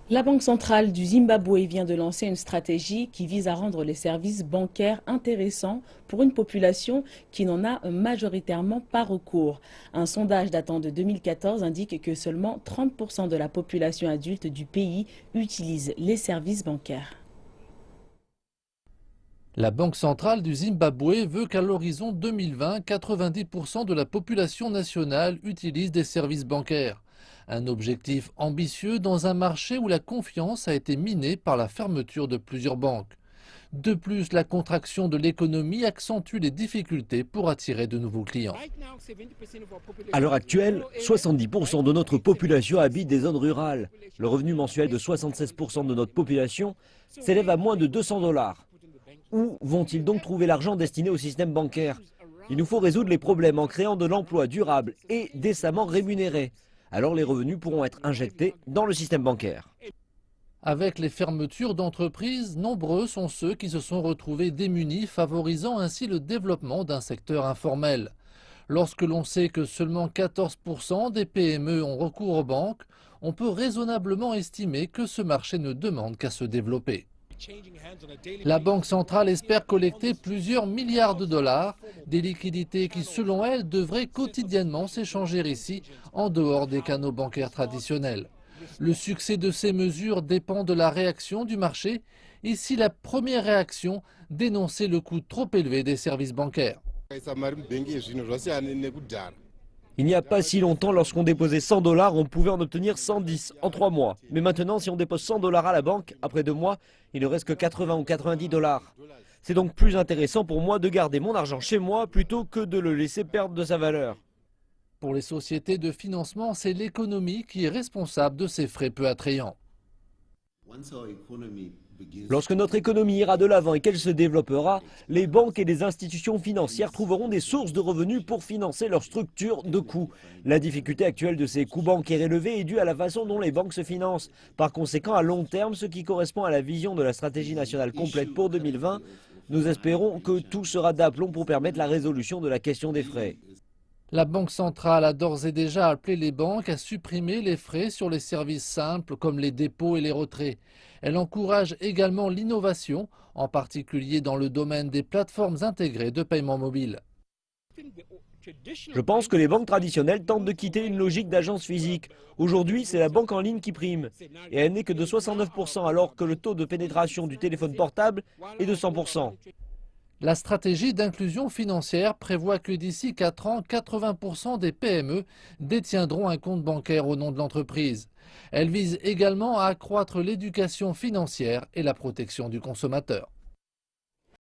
La Banque centrale du Zimbabwe vient de lancer une stratégie qui vise à rendre les services bancaires intéressants pour une population qui n'en a majoritairement pas recours. Un sondage datant de 2014 indique que seulement 30% de la population adulte du pays utilise les services bancaires. La Banque centrale du Zimbabwe veut qu'à l'horizon 2020, 90% de la population nationale utilise des services bancaires. Un objectif ambitieux dans un marché où la confiance a été minée par la fermeture de plusieurs banques. De plus, la contraction de l'économie accentue les difficultés pour attirer de nouveaux clients. À l'heure actuelle, 70% de notre population habite des zones rurales. Le revenu mensuel de 76% de notre population s'élève à moins de 200 dollars. Où vont-ils donc trouver l'argent destiné au système bancaire? Il nous faut résoudre les problèmes en créant de l'emploi durable et décemment rémunéré. Alors les revenus pourront être injectés dans le système bancaire. Avec les fermetures d'entreprises, nombreux sont ceux qui se sont retrouvés démunis, favorisant ainsi le développement d'un secteur informel. Lorsque l'on sait que seulement 14% des PME ont recours aux banques, on peut raisonnablement estimer que ce marché ne demande qu'à se développer. La Banque centrale espère collecter plusieurs milliards de dollars, des liquidités qui, selon elle, devraient quotidiennement s'échanger ici, en dehors des canaux bancaires traditionnels. Le succès de ces mesures dépend de la réaction du marché. Ici, la première réaction, dénoncer le coût trop élevé des services bancaires. Il n'y a pas si longtemps, lorsqu'on déposait 100 dollars, on pouvait en obtenir 110 en 3 mois. Mais maintenant, si on dépose 100 dollars à la banque, après 2 mois, il ne reste que 80 ou 90 dollars. C'est donc plus intéressant pour moi de garder mon argent chez moi plutôt que de le laisser perdre de sa valeur. Pour les sociétés de financement, c'est l'économie qui est responsable de ces frais peu attrayants. Lorsque notre économie ira de l'avant et qu'elle se développera, les banques et les institutions financières trouveront des sources de revenus pour financer leur structure de coûts. La difficulté actuelle de ces coûts bancaires élevés est due à la façon dont les banques se financent. Par conséquent, à long terme, ce qui correspond à la vision de la stratégie nationale complète pour 2020, nous espérons que tout sera d'aplomb pour permettre la résolution de la question des frais. La Banque centrale a d'ores et déjà appelé les banques à supprimer les frais sur les services simples comme les dépôts et les retraits. Elle encourage également l'innovation, en particulier dans le domaine des plateformes intégrées de paiement mobile. Je pense que les banques traditionnelles tentent de quitter une logique d'agence physique. Aujourd'hui, c'est la banque en ligne qui prime. Et elle n'est que de 69% alors que le taux de pénétration du téléphone portable est de 100%. La stratégie d'inclusion financière prévoit que d'ici 4 ans, 80% des PME détiendront un compte bancaire au nom de l'entreprise. Elle vise également à accroître l'éducation financière et la protection du consommateur.